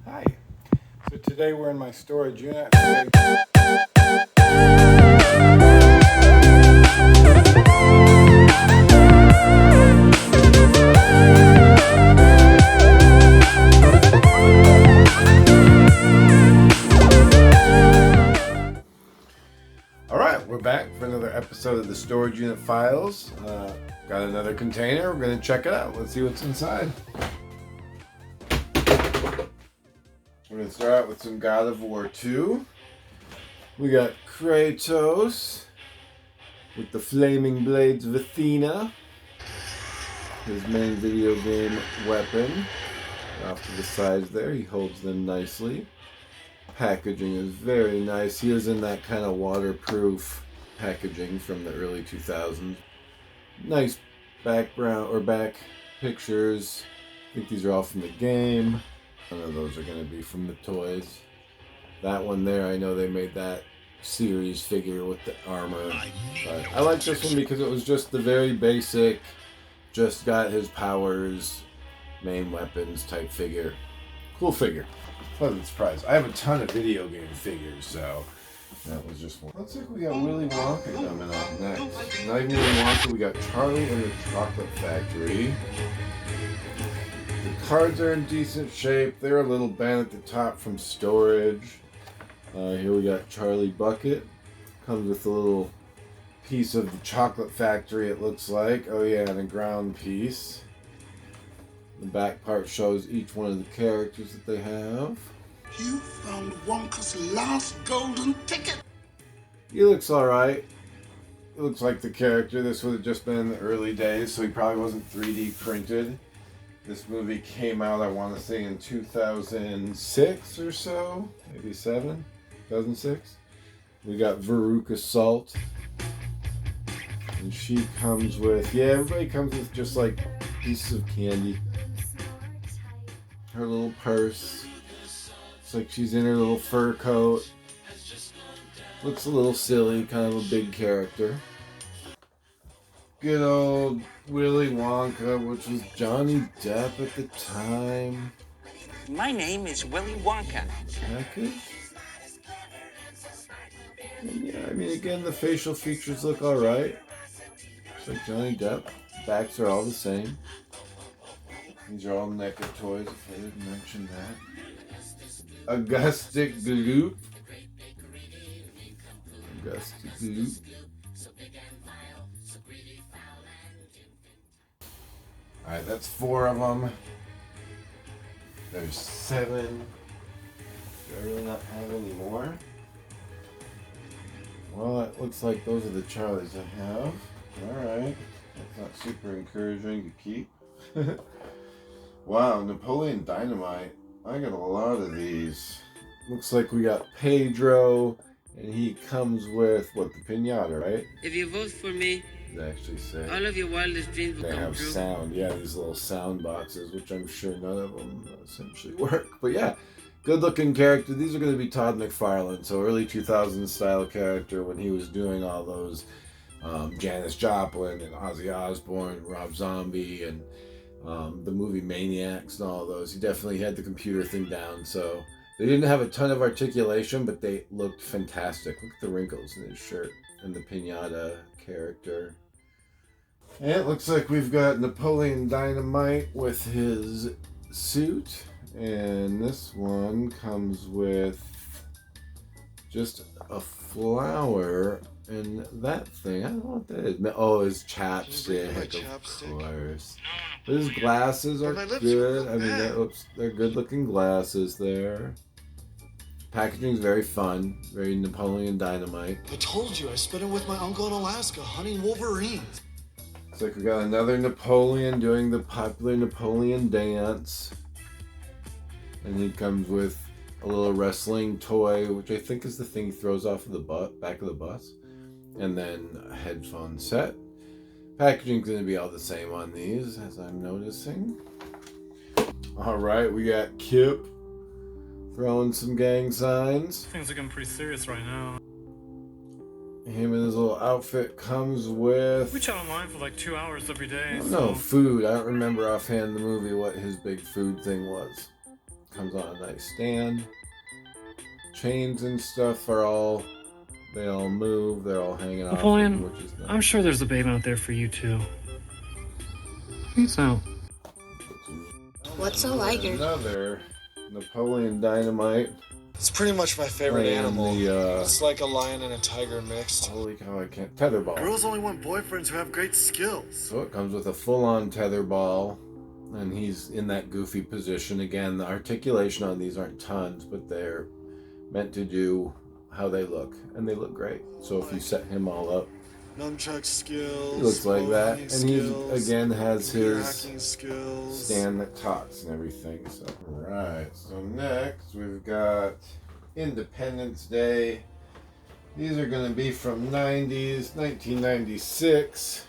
Hi. So today we're in my storage unit. Alright, we're back for another episode of the Storage Unit Files. Got another container. We're going to check it out. Let's see what's inside. We're going to start out with some God of War 2. We got Kratos with the flaming blades of Athena. His main video game weapon. Off to the sides there, he holds them nicely. Packaging is very nice. He is in that kind of waterproof packaging from the early 2000s. Nice background or back pictures. I think these are all from the game. None of those are going to be from the toys. That one there, I know they made that series figure with the armor. But I like this one because it was just the very basic, just got his powers, main weapons type figure. Cool figure. Pleasant surprise. I have a ton of video game figures, so that was just one. Looks like we got Willy Wonka coming up next. Not even Willy Wonka, we got Charlie and the Chocolate Factory. The cards are in decent shape. They're a little bent at the top from storage. Here we got Charlie Bucket. Comes with a little piece of the Chocolate Factory, it looks like. Oh yeah, and a ground piece. The back part shows each one of the characters that they have. You found Wonka's last golden ticket. He looks alright. He looks like the character. This would have just been in the early days, so he probably wasn't 3D printed. This movie came out, I want to say, in 2006 or so. Maybe 2006. We got Veruca Salt. And she comes with, yeah, everybody comes with just like pieces of candy. Her little purse. It's like she's in her little fur coat. Looks a little silly, kind of a big character. Good old Willy Wonka, which was Johnny Depp at the time. My name is Willy Wonka. Package. And yeah, I mean, again, the facial features look alright. Looks like Johnny Depp. Backs are all the same. These are all naked toys, if I didn't mention that. Augustic Gloop. Augustic Gloop. Alright, that's 4 of them. There's 7. Do I really not have any more? Well, it looks like those are the Charlies I have. Alright. That's not super encouraging to keep. Wow, Napoleon Dynamite. I got a lot of these. Looks like we got Pedro, and he comes with, what, the piñata, right? If you vote for me, They actually say all of your wildest dreams will they come have true. sound. Yeah, these little sound boxes, which I'm sure none of them essentially work. But yeah, good looking character. These are going to be Todd McFarlane, so early 2000s style character when he was doing all those Janis Joplin and Ozzy Osbourne, Rob Zombie, and the movie Maniacs and all those. He definitely had the computer thing down, so they didn't have a ton of articulation, but they looked fantastic. Look at the wrinkles in his shirt and the piñata character. And it looks like we've got Napoleon Dynamite with his suit, and this one comes with just a flower and that thing. I don't know what that is. Oh, his chapstick, of course. But his glasses are good. I mean, they're good looking glasses there. Packaging is very fun, very Napoleon Dynamite. I told you I spent it with my uncle in Alaska hunting wolverines. Looks like we got another Napoleon doing the popular Napoleon dance. And he comes with a little wrestling toy, which I think is the thing he throws off of the back of the bus. And then a headphone set. Packaging's going to be all the same on these, as I'm noticing. Alright, we got Kip throwing some gang signs. Things are getting pretty serious right now. Him and his little outfit comes with... We chat online for like 2 hours every day. No, food. I don't remember offhand the movie what his big food thing was. Comes on a nice stand. Chains and stuff are all, they all move, they're all hanging off, Napoleon, which is nice. I'm sure there's a babe out there for you too. Peace out. What's a liger? Another Napoleon Dynamite. It's pretty much my favorite Playing animal. the, It's like a lion and a tiger mixed. holy cow, I can't. Tetherball. Girls only want boyfriends who have great skills. So it comes with a full-on tetherball, and he's in that goofy position. Again, the articulation on these aren't tons, but they're meant to do how they look, and they look great. So if you set him all up, Nunchuck skills. he looks like that, and he skills, again has his hacking skills. stand that talks and everything. So right. So next we've got Independence Day. These are going to be from 1996.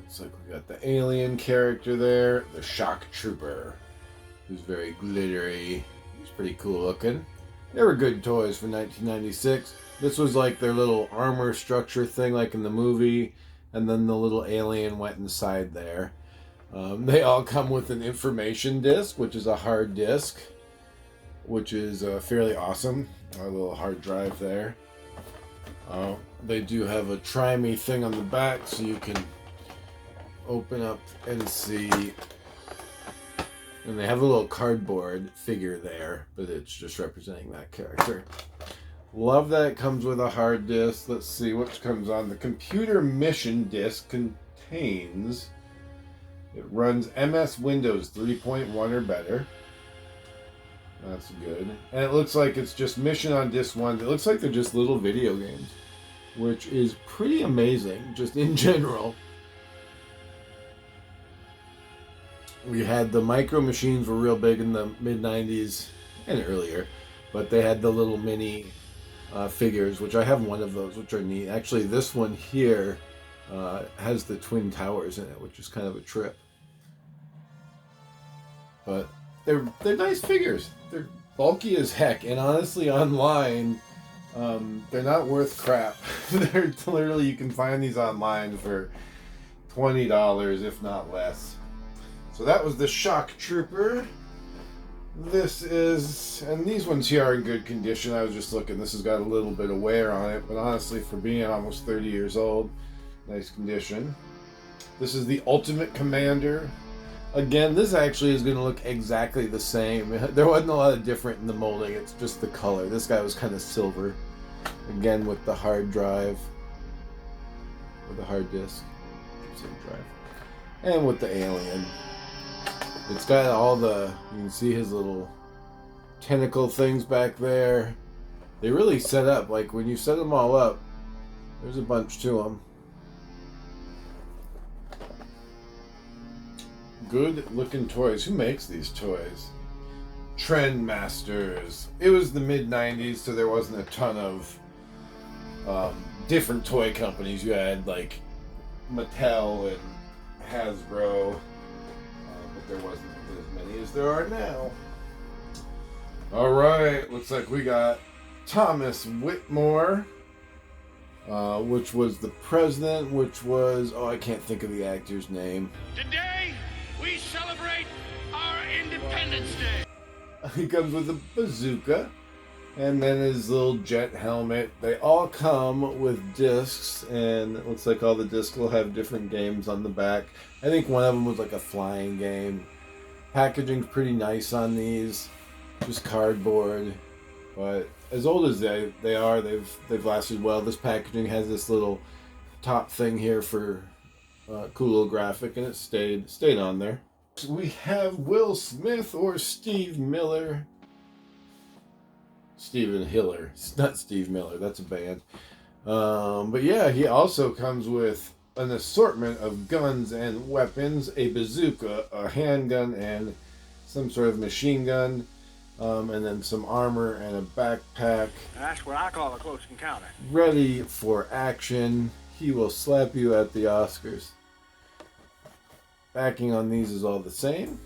Looks like we got the alien character there, the Shock Trooper, who's very glittery. He's pretty cool looking. They were good toys for 1996. This was like their little armor structure thing, like in the movie, and then the little alien went inside there. They all come with an information disc, which is a hard disk, which is fairly awesome. A little hard drive there. They do have a try me thing on the back, so you can open up and see. And they have a little cardboard figure there, but it's just representing that character. Love that it comes with a hard disk. Let's see what comes on. The computer mission disk contains, it runs MS Windows 3.1 or better. That's good. And it looks like it's just mission on disc 1. It looks like they're just little video games, which is pretty amazing, just in general. We had the micro machines were real big in the mid-90s and earlier, but they had the little mini figures, which I have one of those, which are neat. Actually, this one here has the Twin Towers in it, which is kind of a trip. But they're nice figures. They're bulky as heck, and honestly, online, they're not worth crap. They're literally, you can find these online for $20, if not less. So that was the Shock Trooper. This is, and these ones here are in good condition. I was just looking, this has got a little bit of wear on it, but honestly, for being almost 30 years old, nice condition. This is the Ultimate Commander. Again, this actually is going to look exactly the same. There wasn't a lot of different in the molding, it's just the color. This guy was kind of silver. Again, with the hard drive, with the hard disk, drive, and with the alien. It's got all the, you can see his little tentacle things back there. They really set up, like when you set them all up, there's a bunch to them. Good looking toys. Who makes these toys? Trendmasters. It was the mid-90s, so there wasn't a ton of different toy companies. You had like Mattel and Hasbro. There wasn't as many as there are now. Alright, looks like we got Thomas Whitmore, which was the president, which was, oh, I can't think of the actor's name. Today, we celebrate our Independence Day. He comes with a bazooka, and then his little jet helmet. They all come with discs, and it looks like all the discs will have different games on the back. I think one of them was like a flying game. Packaging's pretty nice on these, just cardboard. But as old as they are, they've lasted well. This packaging has this little top thing here for cool little graphic, and it stayed on there. We have Will Smith or Steve Miller. Steven Hiller. It's not Steve Miller, that's a band. But yeah, he also comes with an assortment of guns and weapons, a bazooka, a handgun, and some sort of machine gun, and then some armor and a backpack. That's what I call a close encounter. Ready for action. He will slap you at the Oscars. Backing on these is all the same.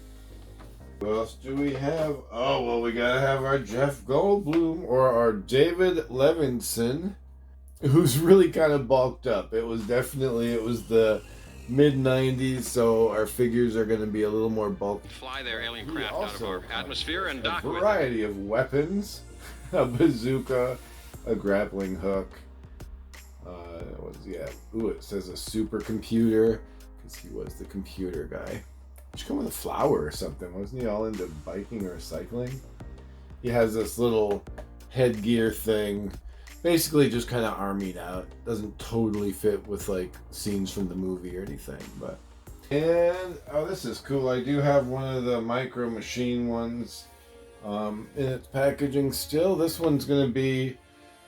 What else do we have? Oh, well, we gotta have our Jeff Goldblum or our David Levinson, who's really kind of bulked up. It was the mid-90s, so our figures are going to be a little more bulky. Fly their alien He craft out of also our has atmosphere and a dock with it. variety of weapons, a bazooka, a grappling hook. What does he have? Ooh, it says a supercomputer, because he was the computer guy. He should come with a flower or something. Wasn't he all into biking or cycling? He has this little headgear thing, basically just kind of armied out. Doesn't totally fit with like scenes from the movie or anything, but. And oh, this is cool. I do have one of the Micro Machine ones in its packaging still. This one's gonna be,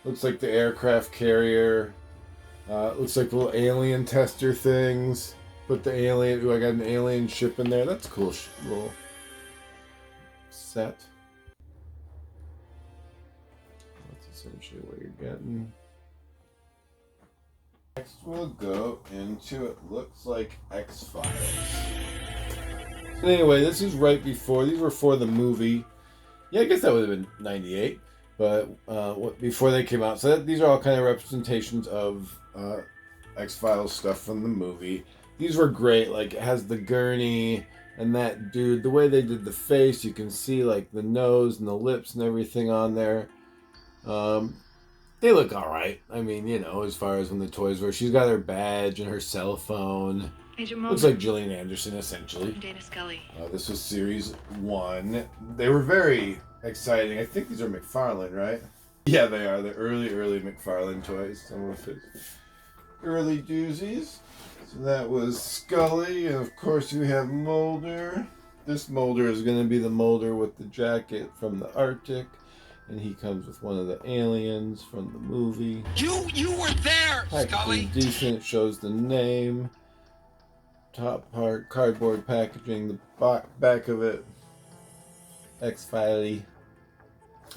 looks like the aircraft carrier. Looks like little alien tester things. Put the alien. Ooh, I got an alien ship in there. That's a cool little set. That's essentially what you're getting. Next we'll go into, it looks like X-Files. Anyway, this is right before, these were for the movie. Yeah, I guess that would have been 98. But before they came out. So these are all kind of representations of X-Files stuff from the movie. These were great. Like, it has the gurney and that dude. The way they did the face, you can see like the nose and the lips and everything on there. They look alright. I mean, you know, as far as when the toys were. She's got her badge and her cell phone. Looks like Gillian Anderson, essentially. Dana Scully. This was series 1. They were very exciting. I think these are McFarlane, right? Yeah, they are. The early McFarlane toys. Some of his early doozies. So that was Scully, and of course you have Mulder. This Mulder is going to be the Mulder with the jacket from the Arctic, and he comes with one of the aliens from the movie. You were there, Scully. Decent. It shows the name. Top part, cardboard packaging. The back of it, X-Filey.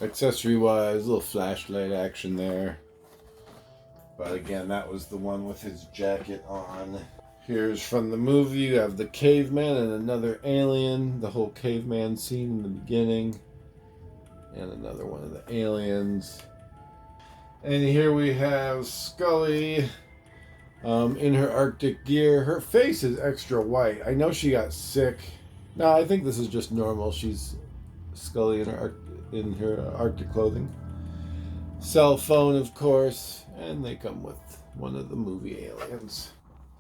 Accessory-wise, a little flashlight action there. But again, that was the one with his jacket on. Here's from the movie. You have the caveman and another alien. The whole caveman scene in the beginning. And another one of the aliens. And here we have Scully in her Arctic gear. Her face is extra white. I know she got sick. No, I think this is just normal. She's Scully in her Arctic clothing. Cell phone, of course. And they come with one of the movie aliens.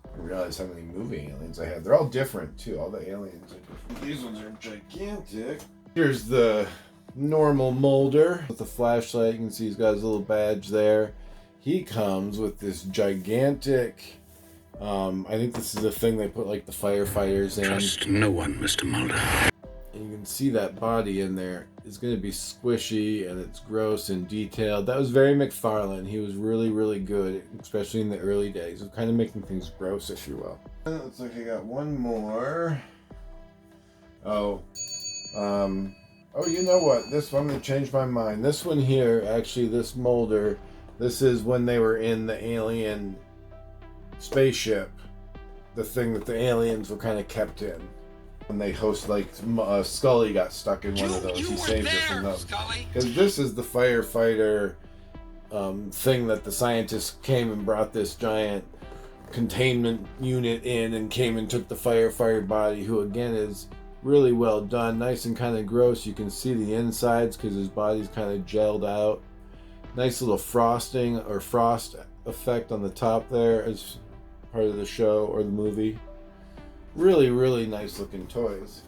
I didn't realize how many movie aliens I had. They're all different, too. All the aliens are different. These ones are gigantic. Here's the normal Mulder with the flashlight. You can see he's got his little badge there. He comes with this gigantic, I think this is the thing they put like the firefighters in. Trust no one, Mr. Mulder. And you can see that body in there is going to be squishy and it's gross and detailed. That was very McFarlane. He was really, really good, especially in the early days of kind of making things gross, if you will. And it looks like I got one more. Oh, you know what? This one, I'm going to change my mind. This one here, actually, this Mulder, this is when they were in the alien spaceship. The thing that the aliens were kind of kept in. When they host, like, Scully got stuck in one of those. He saved her from those. Because this is the firefighter thing that the scientists came and brought this giant containment unit in and came and took the firefighter body, who again is really well done. Nice and kind of gross. You can see the insides because his body's kind of gelled out. Nice little frosting or frost effect on the top there as part of the show or the movie. Really, really nice looking toys.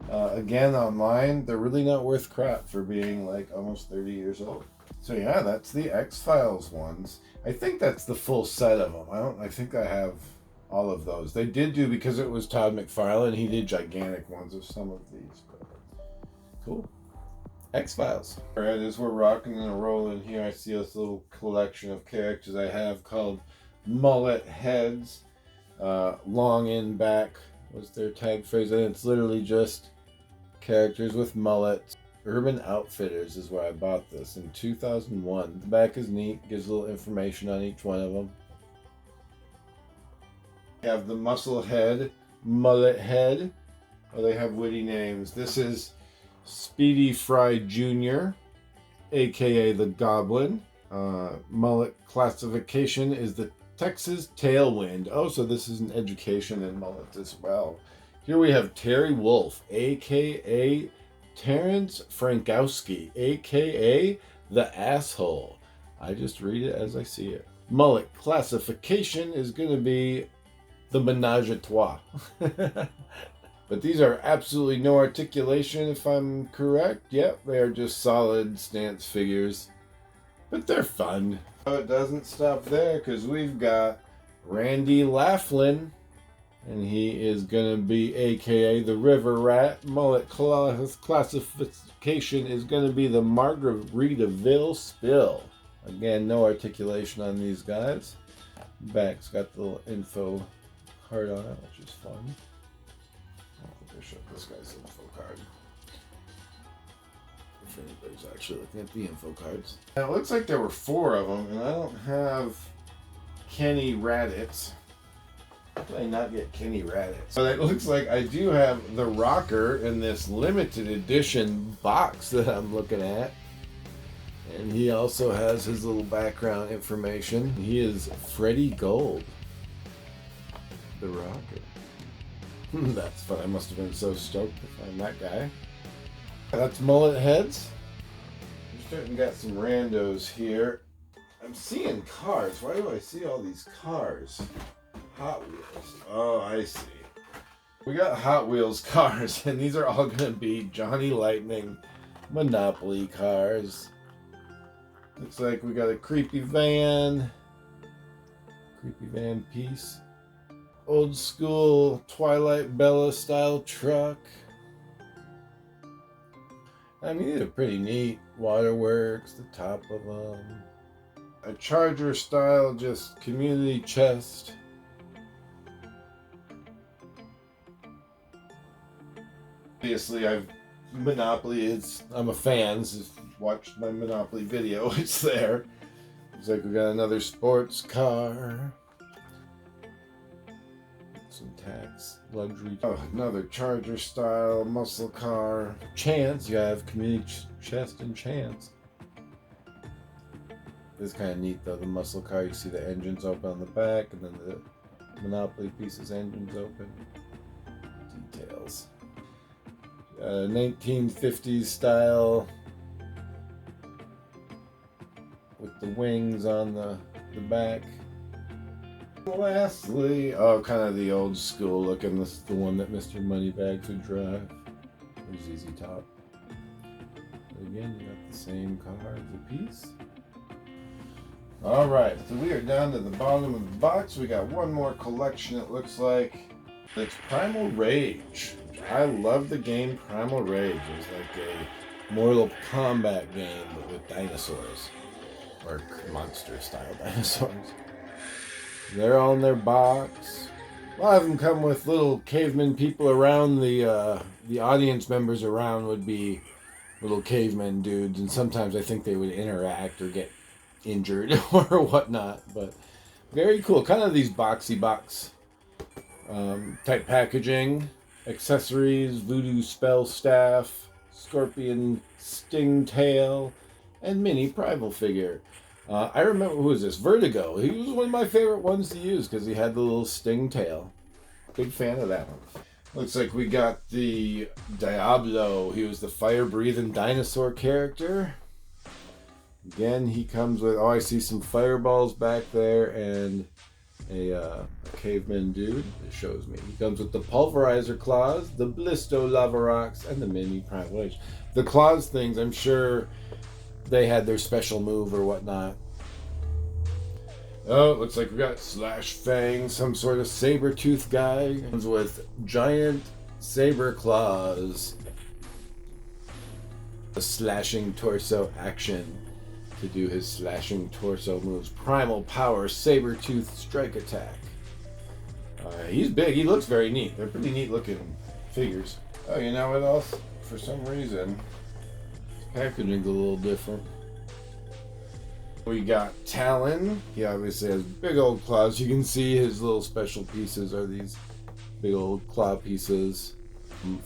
Again, online, they're really not worth crap for being like almost 30 years old. So yeah, that's the X-Files ones. I think that's the full set of them. I think I have all of those. They did do, because it was Todd McFarlane, he did gigantic ones of some of these. But cool. X-Files. Alright, as we're rocking and rolling here, I see this little collection of characters I have called Mullet Heads. Long in back was their tag phrase, and it's literally just characters with mullets. Urban Outfitters is where I bought this in 2001. The back is neat, gives a little information on each one of them. We have the Muscle Head, Mullet Head. Oh, they have witty names. This is Speedy Fry Jr., aka the Goblin. Mullet classification is the Texas Tailwind. Oh, so this is an education in Mullet as well. Here we have Terry Wolf, a.k.a. Terrence Frankowski, a.k.a. The Asshole. I just read it as I see it. Mullet classification is going to be the Menage a Trois. But these are absolutely no articulation, if I'm correct. Yep, they are just solid stance figures. But they're fun. Oh, it doesn't stop there, because we've got Randy Laughlin. And he is going to be a.k.a. the River Rat. Mullet classification is going to be the Margaritaville Spill. Again, no articulation on these guys. Back's got the little info card on it, which is fun. I'll show this guy's info card. If anybody's actually looking at the info cards. Now, it looks like there were 4 of them, and I don't have Kenny Raditz. How did I not get Kenny Raditz? But it looks like I do have the Rocker in this limited edition box that I'm looking at. And he also has his little background information. He is Freddie Gold, the Rocker. That's fun. I must have been so stoked to find that guy. That's Mullet Heads. We're starting to get some randos here. I'm seeing cars. Why do I see all these cars? Hot Wheels. Oh, I see. We got Hot Wheels cars, and these are all going to be Johnny Lightning Monopoly cars. Looks like we got a creepy van piece. Old school Twilight Bella style truck. I mean, these are pretty neat. Waterworks, the top of them. A Charger style, just community chest. Obviously, I'm a fan. So watched my Monopoly video. It's there. Looks like we got another sports car. Some tax, luxury. Oh, another Charger style muscle car. Chance, you have community chest and Chance. This is kind of neat though. The muscle car, you see the engines open on the back, and then the Monopoly pieces engines open. Details. 1950s style with the wings on the back. Lastly, kind of the old school looking. This is the one that Mr. Moneybags would drive. There's ZZ Top. But again, you got the same car as a piece. Alright, so we are down to the bottom of the box. We got one more collection, it looks like. It's Primal Rage. I love the game Primal Rage. It was like a Mortal Kombat game, but with dinosaurs. Or monster-style dinosaurs. They're all in their box. A lot of them come with little caveman people around. The audience members around would be little caveman dudes, and sometimes I think they would interact or get injured or whatnot. But very cool. Kind of these boxy box type packaging. Accessories, voodoo spell staff, scorpion sting tail, and mini primal figure. I remember, who was this? Vertigo. He was one of my favorite ones to use because he had the little sting tail. Big fan of that one. Looks like we got the Diablo. He was the fire-breathing dinosaur character. Again, he comes with, I see some fireballs back there and a caveman dude. It shows me. He comes with the pulverizer claws, the Blisto lava rocks, and the mini Primal Rage. The claws things, I'm sure they had their special move or whatnot. Oh, it looks like we got Slash Fang, some sort of saber-tooth guy. Comes with giant saber claws. A slashing torso action to do his slashing torso moves. Primal Power Saber-tooth Strike Attack. He's big. He looks very neat. They're pretty neat looking figures. Oh, you know what else? For some reason, packaging's a little different. We got Talon. He obviously has big old claws. You can see his little special pieces are these big old claw pieces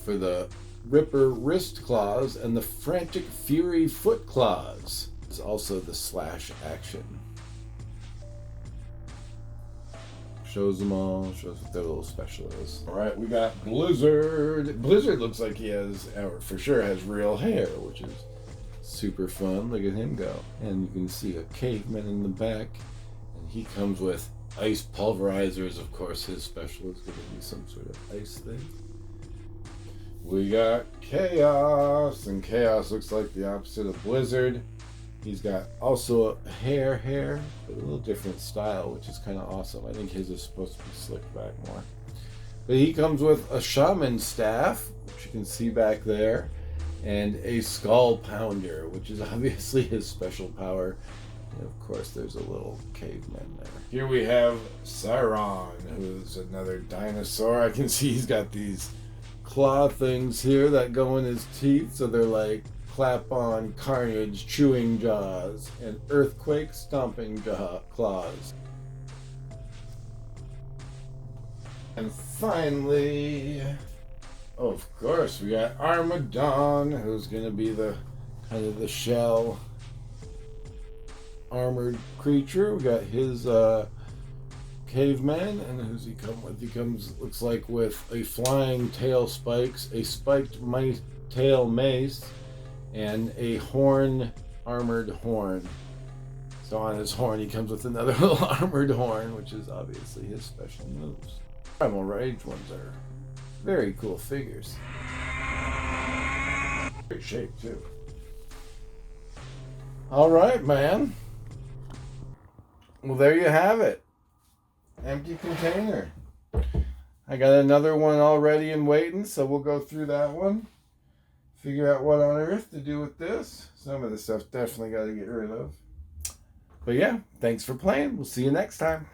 for the Ripper wrist claws and the Frantic Fury foot claws. It's also the slash action. Shows them all, shows what their little special is. Alright, we got Blizzard. Blizzard looks like he has, or for sure has real hair, which is super fun. Look at him go. And you can see a caveman in the back. And he comes with ice pulverizers. Of course, his special is going to be some sort of ice thing. We got Chaos. And Chaos looks like the opposite of Blizzard. He's got also a hair, but a little different style, which is kind of awesome. I think his is supposed to be slicked back more. But he comes with a shaman staff, which you can see back there, and a skull pounder, which is obviously his special power. And of course, there's a little caveman there. Here we have Sauron, who's another dinosaur. I can see he's got these claw things here that go in his teeth, so they're like clap on carnage chewing jaws and earthquake stomping claws. And finally, of course, we got Armadon, who's gonna be the kind of the shell armored creature. We got his caveman, and who's he come with? He comes, looks like, with a flying tail spikes, a spiked tail mace, and a armored horn. So on his horn, he comes with another little armored horn, which is obviously his special moves. Primal Rage ones are very cool figures. Great shape, too. Alright, man. Well, there you have it. Empty container. I got another one already and waiting, so we'll go through that one. Figure out what on earth to do with this. Some of the stuff definitely got to get rid of. But yeah, thanks for playing. We'll see you next time.